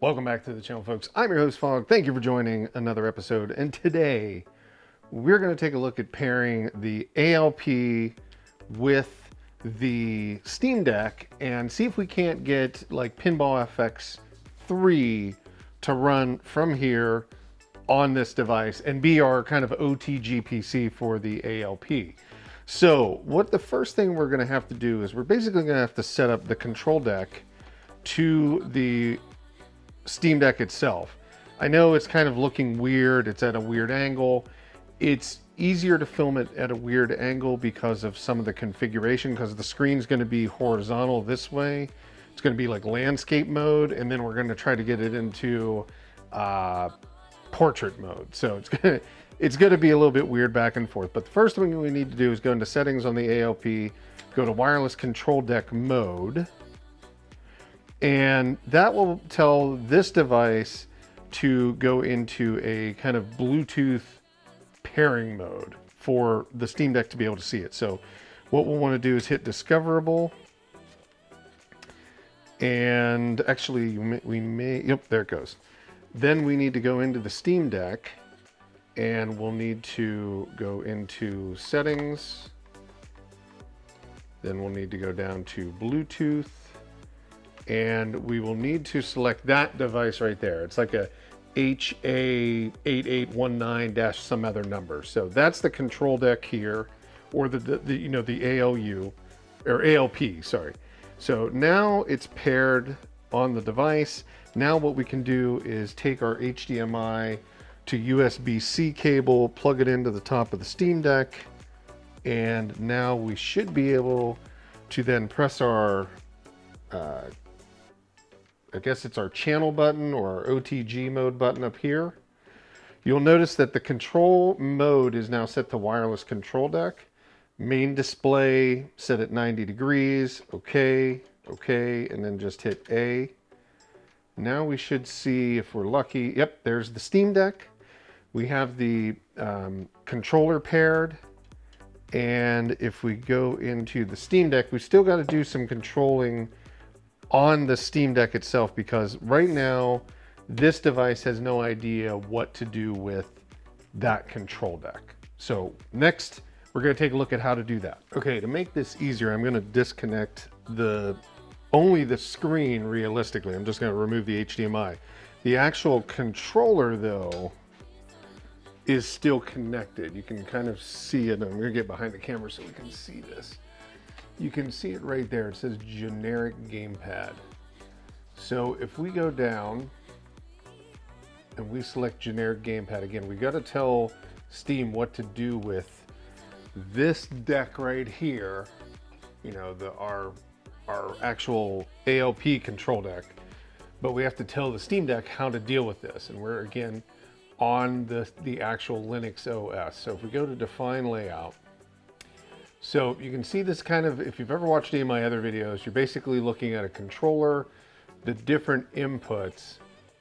Welcome back to the channel, folks. I'm your host, Fog. Thank you for joining another episode. And today, we're going to take a look at pairing the ALP with the Steam Deck and see if we can't get like Pinball FX3 to run from here on this device and be our kind of OTG PC for the ALP. So what the first thing we're going to have to do is we're basically going to have to set up the control deck to the Steam Deck itself. I know it's kind of looking weird. It's at a weird angle. It's easier to film it at a weird angle because of some of the configuration, because the screen's going to be horizontal this way. It's going to be like landscape mode, and then we're going to try to get it into portrait mode. So it's going to be a little bit weird back and forth. But the first thing we need to do is go into settings on the ALP, go to wireless control deck mode, and that will tell this device to go into a kind of Bluetooth pairing mode for the Steam Deck to be able to see it. So what we'll want to do is hit discoverable, and actually we may, yep, there it goes. Then we need to go into the Steam Deck, and we'll need to go into settings. Then we'll need to go down to Bluetooth, and we will need to select that device right there. It's like a HA8819 some other number. So that's the control deck here, or the you know, the ALU or ALP, sorry. So now it's paired on the device. Now what we can do is take our HDMI to USB-C cable, plug it into the top of the Steam Deck, and now we should be able to then press our I guess it's our channel button or our OTG mode button up here. You'll notice that the control mode is now set to wireless control deck. Main display set at 90 degrees. Okay, and then just hit A. Now we should see, if we're lucky, yep, there's the Steam Deck. We have the controller paired. And if we go into the Steam Deck, we still got to do some controlling on the Steam Deck itself, because right now this device has no idea what to do with that control deck. So next we're going to take a look at how to do that. Okay, to make this easier, I'm going to disconnect only the screen realistically. I'm just going to remove the HDMI. The actual controller though is still connected. You can kind of see it. I'm going to get behind the camera so we can see this. You can see it right there. It says generic gamepad. So if we go down and we select generic gamepad again, we got to tell Steam what to do with this deck right here. You know, our actual ALP control deck. But we have to tell the Steam Deck how to deal with this. And we're again on the actual Linux OS. So if we go to define layout, so you can see this kind of, if you've ever watched any of my other videos, you're basically looking at a controller, the different inputs,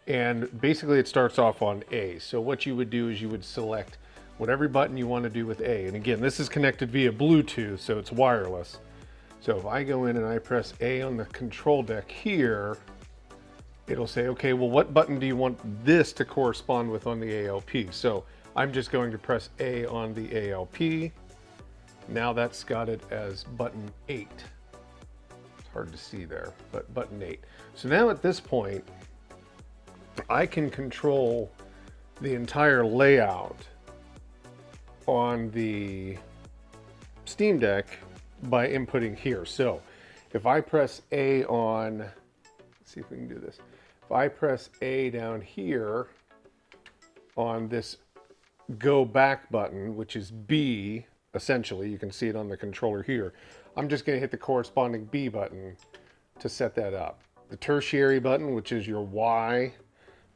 and basically it starts off on A. So what you would do is you would select whatever button you want to do with A. And again, this is connected via Bluetooth, so it's wireless. So if I go in and I press A on the control deck here, it'll say, okay, well, what button do you want this to correspond with on the ALP? So I'm just going to press A on the ALP. Now that's got it as button 8. It's hard to see there, but button 8. So now at this point, I can control the entire layout on the Steam Deck by inputting here. So if I press A on, let's see if we can do this. If I press A down here on this go back button, which is B, essentially, you can see it on the controller here. I'm just going to hit the corresponding B button to set that up. The tertiary button, which is your Y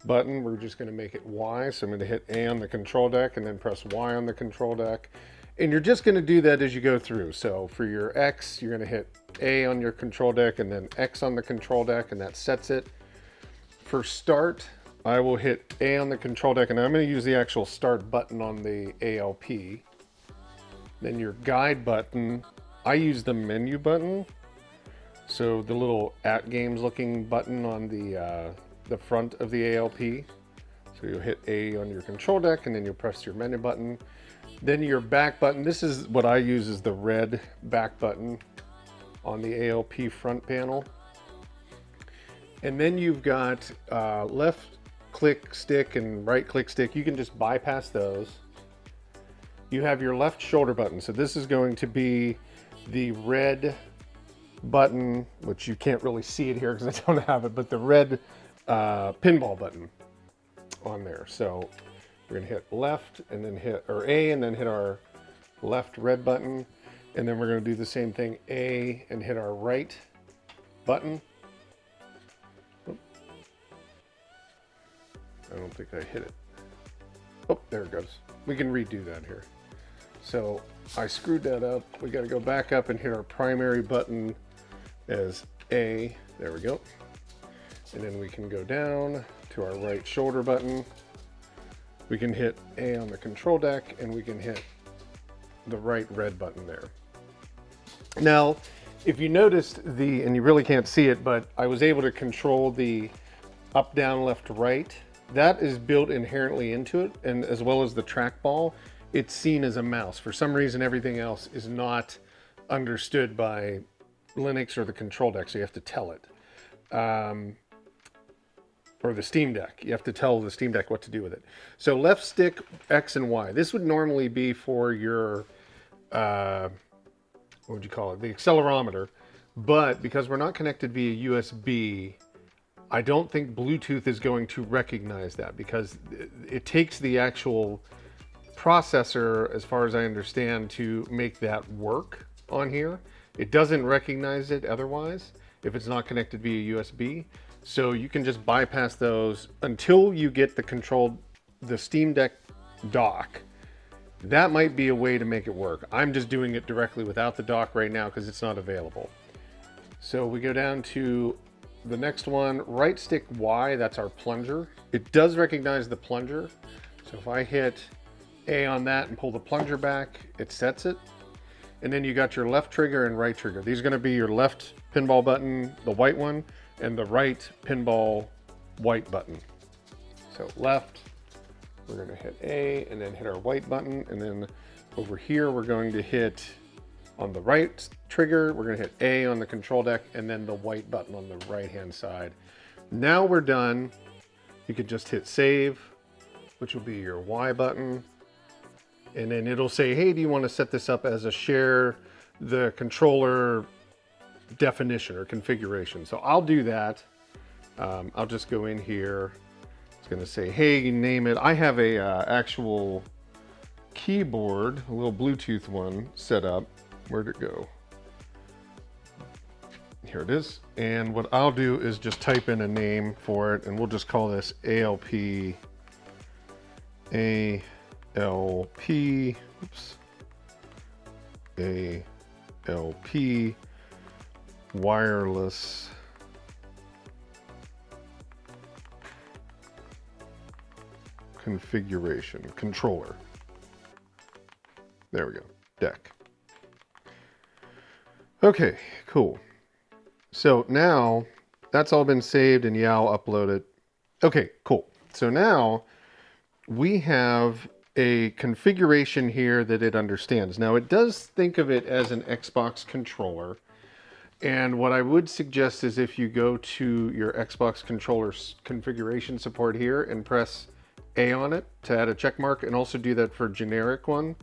button, we're just going to make it Y. So I'm going to hit A on the control deck and then press Y on the control deck. And you're just going to do that as you go through. So for your X, you're going to hit A on your control deck and then X on the control deck, and that sets it. For start, I will hit A on the control deck, and I'm going to use the actual start button on the ALP. Then your guide button, I use the menu button. So the little AtGames looking button on the the front of the ALP. So you'll hit A on your control deck and then you'll press your menu button. Then your back button, this is what I use, is the red back button on the ALP front panel. And then you've got left click stick and right click stick. You can just bypass those. You have your left shoulder button. So this is going to be the red button, which you can't really see it here because I don't have it, but the red pinball button on there. So we're gonna hit left and then hit, or A, and then hit our left red button. And then we're gonna do the same thing, A, and hit our right button. I don't think I hit it. Oh, there it goes. We can redo that here. So I screwed that up. We got to go back up and hit our primary button as A. There we go. And then we can go down to our right shoulder button. We can hit A on the control deck and we can hit the right red button there. Now, if you noticed and you really can't see it, but I was able to control the up, down, left, right. That is built inherently into it, and as well as the trackball, it's seen as a mouse. For some reason, everything else is not understood by Linux or the control deck, so you have to tell it. Or the Steam Deck. You have to tell the Steam Deck what to do with it. So left stick, X and Y. This would normally be for your, what would you call it? The accelerometer. But because we're not connected via USB, I don't think Bluetooth is going to recognize that because it takes the actual processor, as far as I understand, to make that work on here. It doesn't recognize it otherwise if it's not connected via USB. So you can just bypass those until you get the Steam Deck dock. That might be a way to make it work. I'm just doing it directly without the dock right now because it's not available. So we go down to the next one, right stick Y, that's our plunger. It does recognize the plunger. So if I hit A on that and pull the plunger back, it sets it. And then you got your left trigger and right trigger. These are gonna be your left pinball button, the white one, and the right pinball white button. So left, we're gonna hit A and then hit our white button. And then over here, we're going to hit on the right trigger, we're gonna hit A on the control deck and then the white button on the right-hand side. Now we're done. You could just hit save, which will be your Y button. And then it'll say, hey, do you want to set this up as a share the controller definition or configuration? So I'll do that. I'll just go in here. It's gonna say, hey, name it. I have a actual keyboard, a little Bluetooth one set up. Where'd it go? Here it is. And what I'll do is just type in a name for it, and we'll just call this ALP, oops, ALP wireless configuration controller. There we go, deck. Okay, cool. So now that's all been saved and yeah, I'll upload it. Okay, cool. So now we have a configuration here that it understands. Now it does think of it as an Xbox controller. And what I would suggest is if you go to your Xbox controller's configuration support here and press A on it to add a check mark, and also do that for generic one,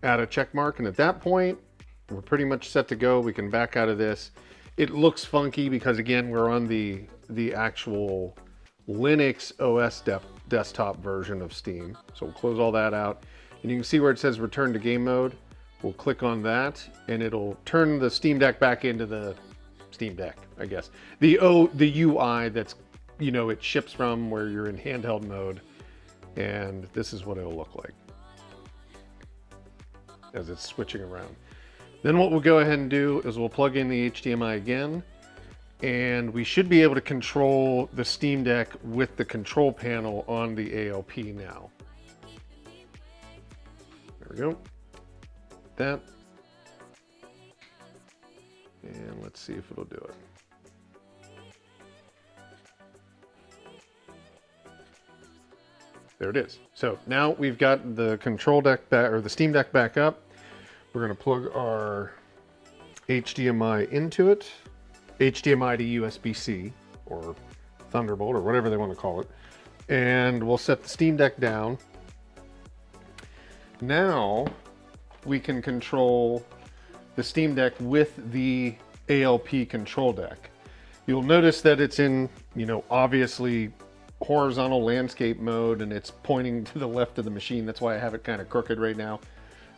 add a check mark. And at that point, we're pretty much set to go. We can back out of this. It looks funky because again, we're on the actual Linux OS desktop version of Steam. So we'll close all that out. And you can see where it says return to game mode. We'll click on that and it'll turn the Steam Deck back into the Steam Deck, I guess. The UI that's, you know, it ships from where you're in handheld mode. And this is what it'll look like as it's switching around. Then what we'll go ahead and do is we'll plug in the HDMI again, and we should be able to control the Steam Deck with the control panel on the ALP now. There we go. That. And let's see if it'll do it. There it is. So now we've got the control deck back, or the Steam Deck back up. We're going to plug our HDMI into it. HDMI to USB-C or Thunderbolt or whatever they want to call it. And we'll set the Steam Deck down. Now we can control the Steam Deck with the ALP control deck. You'll notice that it's in, obviously horizontal landscape mode, and it's pointing to the left of the machine. That's why I have it kind of crooked right now.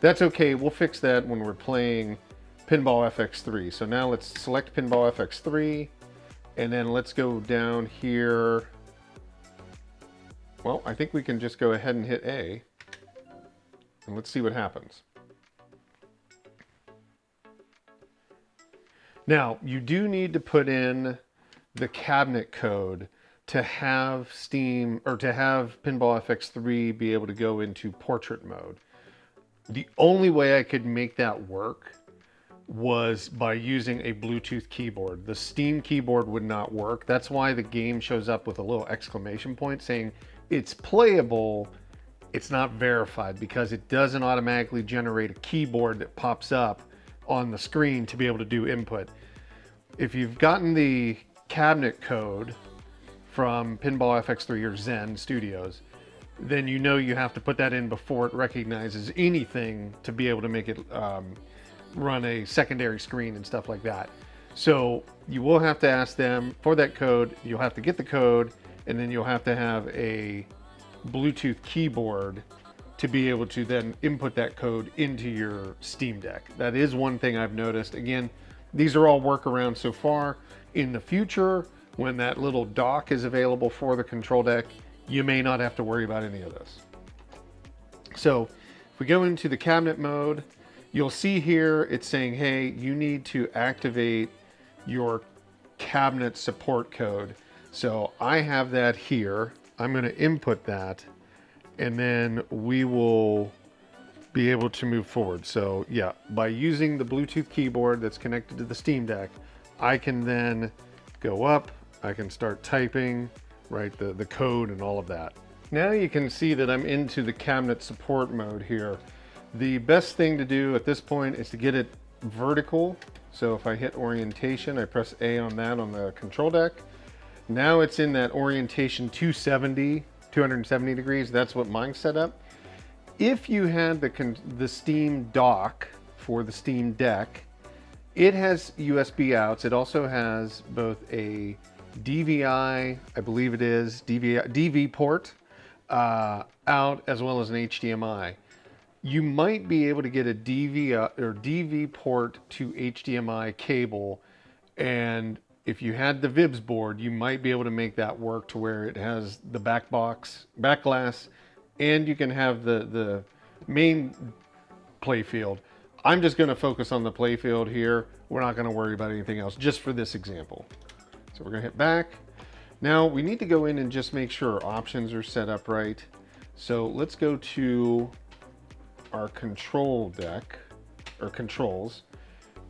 That's okay. We'll fix that when we're playing Pinball FX3. So now let's select Pinball FX3, and then let's go down here. Well, I think we can just go ahead and hit A, and let's see what happens. Now, you do need to put in the cabinet code to have Steam, or to have Pinball FX3 be able to go into portrait mode. The only way I could make that work was by using a Bluetooth keyboard. The Steam keyboard would not work. That's why the game shows up with a little exclamation point saying it's playable. It's not verified, because it doesn't automatically generate a keyboard that pops up on the screen to be able to do input. If you've gotten the cabinet code from Pinball FX3 or Zen Studios, then you have to put that in before it recognizes anything to be able to make it run a secondary screen and stuff like that. So you will have to ask them for that code. You'll have to get the code, and then you'll have to have a Bluetooth keyboard to be able to then input that code into your Steam Deck. That is one thing I've noticed. Again, these are all workarounds so far. In the future, when that little dock is available for the control deck, you may not have to worry about any of this. So if we go into the cabinet mode, you'll see here it's saying, hey, you need to activate your cabinet support code. So I have that here. I'm going to input that, and then we will be able to move forward. So yeah, by using the Bluetooth keyboard that's connected to the Steam Deck, I can then go up, I can start typing, right, the code and all of that. Now you can see that I'm into the cabinet support mode here. The best thing to do at this point is to get it vertical. So if I hit orientation, I press A on that on the control deck. Now it's in that orientation 270 degrees. That's what mine's set up. If you had the Steam dock for the Steam Deck, it has USB outs. It also has both a DVI, I believe it is, DV port out, as well as an HDMI. You might be able to get a DV port to HDMI cable, and if you had the VIBS board, you might be able to make that work to where it has the back glass, and you can have the main play field. I'm just going to focus on the play field here. We're not going to worry about anything else, just for this example. So we're going to hit back. Now we need to go in and just make sure our options are set up right. So let's go to our control deck, or controls.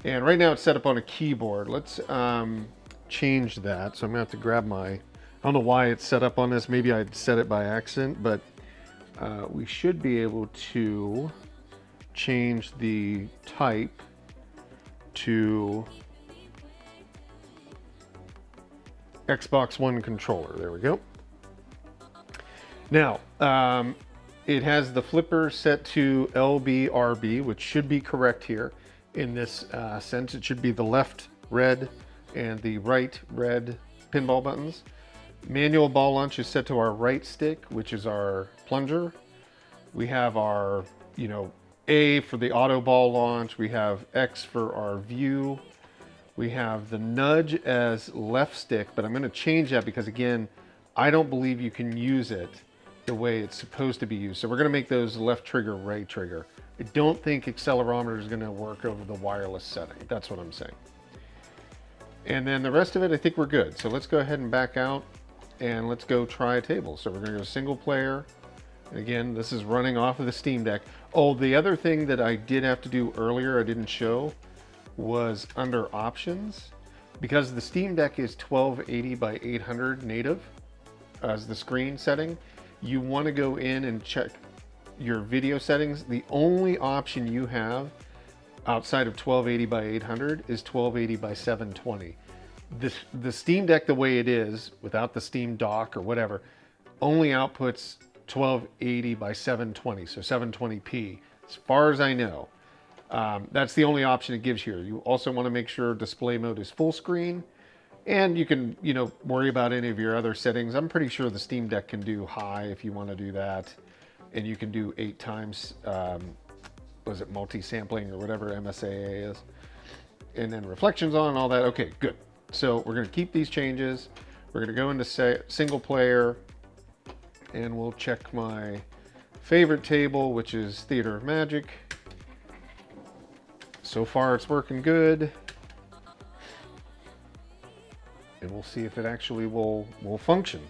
And right now it's set up on a keyboard. Let's change that. So I'm gonna have to grab my, I don't know why it's set up on this. Maybe I set it by accident, but we should be able to change the type to Xbox One controller. There we go. Now, it has the flipper set to LBRB, which should be correct here in this sense. It should be the left red and the right red pinball buttons. Manual ball launch is set to our right stick, which is our plunger. We have our, A for the auto ball launch. We have X for our view. We have the nudge as left stick, but I'm going to change that because, again, I don't believe you can use it the way it's supposed to be used. So we're going to make those left trigger, right trigger. I don't think accelerometer is going to work over the wireless setting. That's what I'm saying. And then the rest of it, I think we're good. So let's go ahead and back out, and let's go try a table. So we're going to go single player. And again, this is running off of the Steam Deck. Oh, the other thing that I did have to do earlier, I didn't show, was under options. Because the Steam Deck is 1280 by 800 native as the screen setting, you want to go in and check your video settings. The only option you have outside of 1280 by 800 is 1280 by 720. The Steam Deck, the way it is, without the Steam Dock or whatever, only outputs 1280 by 720, so 720p, as far as I know. That's the only option it gives here. You also want to make sure display mode is full screen, and you can, worry about any of your other settings. I'm pretty sure the Steam Deck can do high if you want to do that, and you can do 8 times, was it multi-sampling or whatever MSAA is, and then reflections on and all that. Okay, good. So we're going to keep these changes. We're going to go into single player, and we'll check my favorite table, which is Theater of Magic. So far it's working good. And we'll see if it actually will function.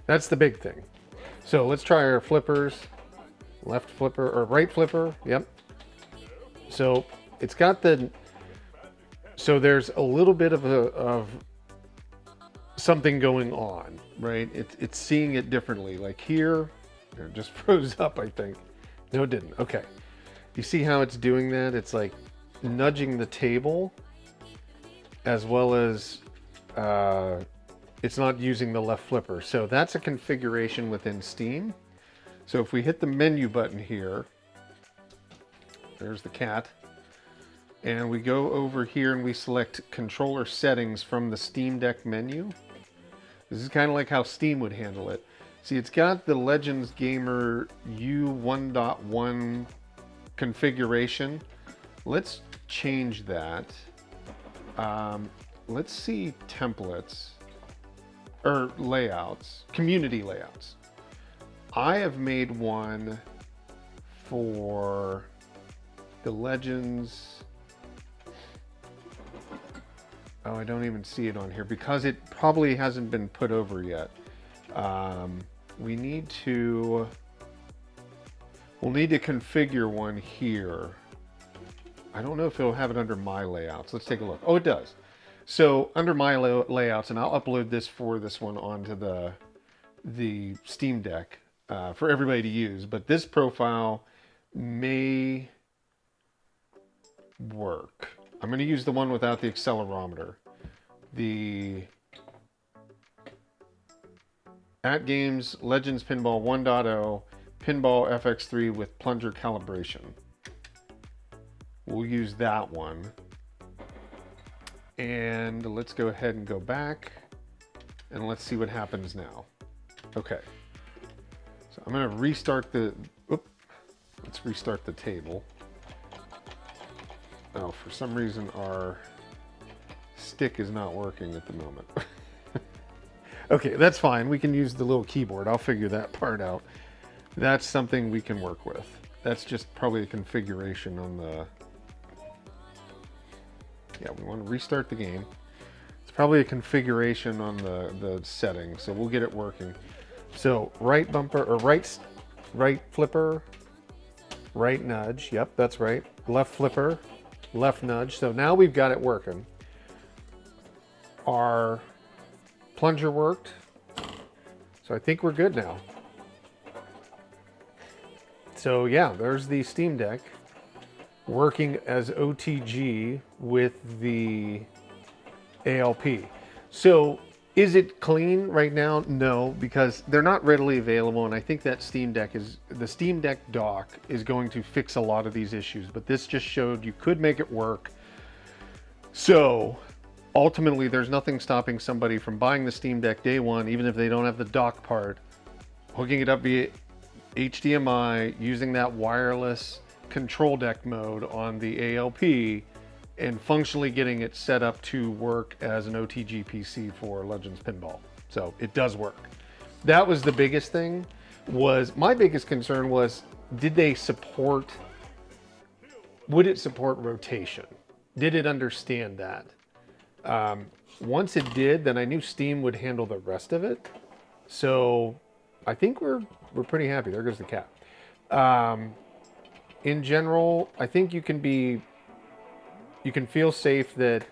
That's the big thing. So let's try our flippers. Left flipper or right flipper. Yep. So it's got so there's a little bit of something going on, right? It's seeing it differently. Like here, it just froze up, I think. No, it didn't. Okay. You see how it's doing that? It's like nudging the table, as well as it's not using the left flipper. So that's a configuration within Steam. So if we hit the menu button here, there's the cat, and we go over here and we select controller settings from the Steam Deck menu. This is kind of like how Steam would handle it. See, it's got the Legends Gamer U1.1 configuration. Let's change that. Let's see templates or layouts, community layouts. I have made one for the Legends. Oh, I don't even see it on here because it probably hasn't been put over yet. We'll need to configure one here. I don't know if it'll have it under my layouts. Let's take a look. Oh, it does. So under my layouts, and I'll upload this one onto the Steam Deck for everybody to use. But this profile may work. I'm going to use the one without the accelerometer. The AtGames Legends Pinball 1.0 Pinball FX3 with plunger calibration. We'll use that one. And let's go ahead and go back and let's see what happens now. Okay. So I'm going to restart let's restart the table. Oh, for some reason our stick is not working at the moment. Okay, that's fine. We can use the little keyboard. I'll figure that part out. That's something we can work with. That's just probably a configuration on the... Yeah, we want to restart the game. It's probably a configuration on the settings, so we'll get it working. So right bumper, or right flipper, right nudge. Yep, that's right. Left flipper, left nudge. So now we've got it working. Our plunger worked. So I think we're good now. So yeah, there's the Steam Deck working as OTG with the ALP. So is it clean right now? No, because they're not readily available, and I think that the Steam Deck dock is going to fix a lot of these issues, but this just showed you could make it work. So ultimately, there's nothing stopping somebody from buying the Steam Deck day one, even if they don't have the dock part, hooking it up via HDMI, using that wireless control deck mode on the ALP, and functionally getting it set up to work as an OTG PC for Legends Pinball. So it does work. That was the biggest thing. My biggest concern was, would it support rotation? Did it understand that? Once it did, then I knew Steam would handle the rest of it. So I think we're pretty happy. There goes the cat. In general, I think you can feel safe that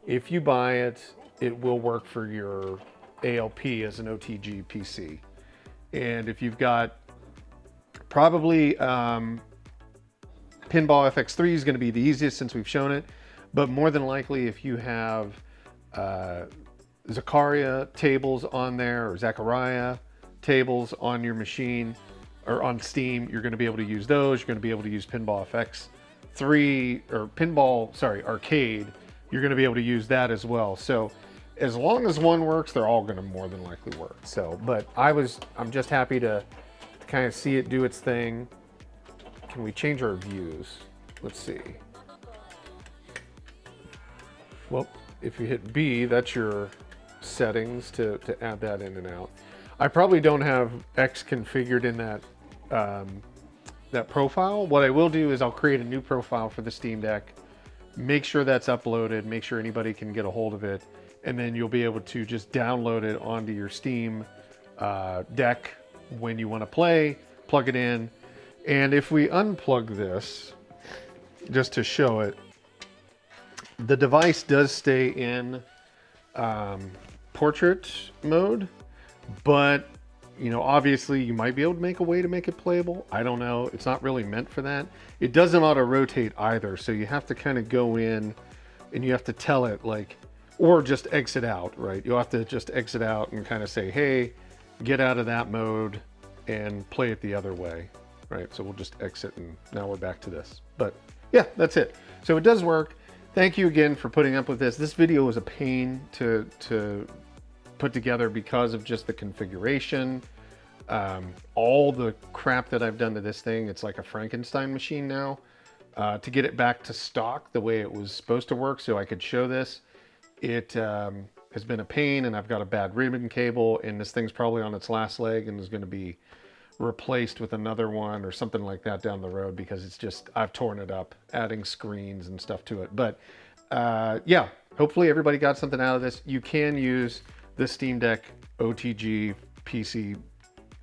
if you buy it, it will work for your ALP as an OTG PC. And if you've got probably Pinball FX3 is going to be the easiest since we've shown it, but more than likely if you have Zaccaria tables on there or Zaccaria tables on your machine or on Steam, you're going to be able to use those. You're going to be able to use Pinball FX3 or Pinball, sorry, Arcade. You're going to be able to use that as well. So as long as one works, they're all going to more than likely work. So, but I'm just happy to kind of see it do its thing. Can we change our views? Let's see. Well, if you hit B, that's your settings to add that in and out. I probably don't have X configured in that that profile. What I will do is I'll create a new profile for the Steam Deck, make sure that's uploaded, make sure anybody can get a hold of it, and then you'll be able to just download it onto your Steam deck when you want to play, plug it in. And if we unplug this, just to show it, the device does stay in portrait mode, but you know, obviously you might be able to make a way to make it playable. I don't know. It's not really meant for that. It doesn't auto rotate either. So you have to kind of go in and you have to tell it like, or just exit out, right? You'll have to just exit out and kind of say, hey, get out of that mode and play it the other way, right? So we'll just exit and now we're back to this. But yeah, that's it. So it does work. Thank you again for putting up with this. This video was a pain to put together because of just the configuration, all the crap that I've done to this thing. It's like a Frankenstein machine now. To get it back to stock the way it was supposed to work so I could show this, it has been a pain, and I've got a bad ribbon cable, and this thing's probably on its last leg and is going to be replaced with another one or something like that down the road, because it's just, I've torn it up adding screens and stuff to it. But yeah, hopefully everybody got something out of this. You can use the Steam Deck OTG PC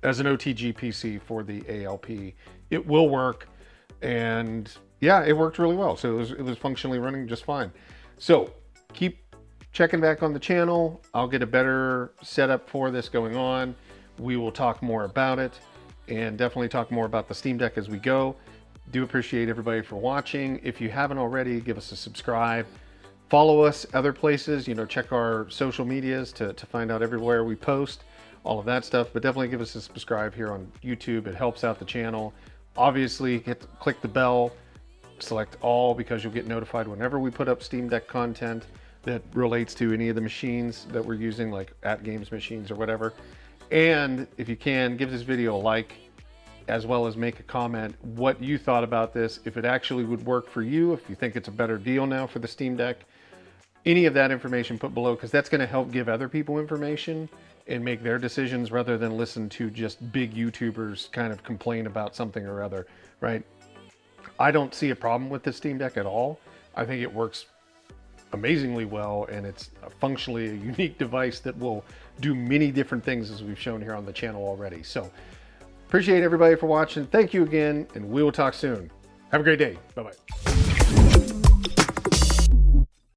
as an OTG PC for the ALP. It will work, and yeah, it worked really well. So it was functionally running just fine. So keep checking back on the channel. I'll get a better setup for this going on. We will talk more about it and definitely talk more about the Steam Deck as we go. Do appreciate everybody for watching. If you haven't already, give us a subscribe. Follow us other places, you know, check our social medias to find out everywhere we post, all of that stuff. But definitely give us a subscribe here on YouTube. It helps out the channel. Obviously, click the bell, select all, because you'll get notified whenever we put up Steam Deck content that relates to any of the machines that we're using, like AtGames machines or whatever. And if you can, give this video a like, as well as make a comment what you thought about this, if it actually would work for you, if you think it's a better deal now for the Steam Deck. Any of that information put below, because that's going to help give other people information and make their decisions rather than listen to just big YouTubers kind of complain about something or other, right? I don't see a problem with the Steam Deck at all. I think it works amazingly well, and it's functionally a unique device that will do many different things, as we've shown here on the channel already. So appreciate everybody for watching. Thank you again, and we will talk soon. Have a great day. Bye-bye.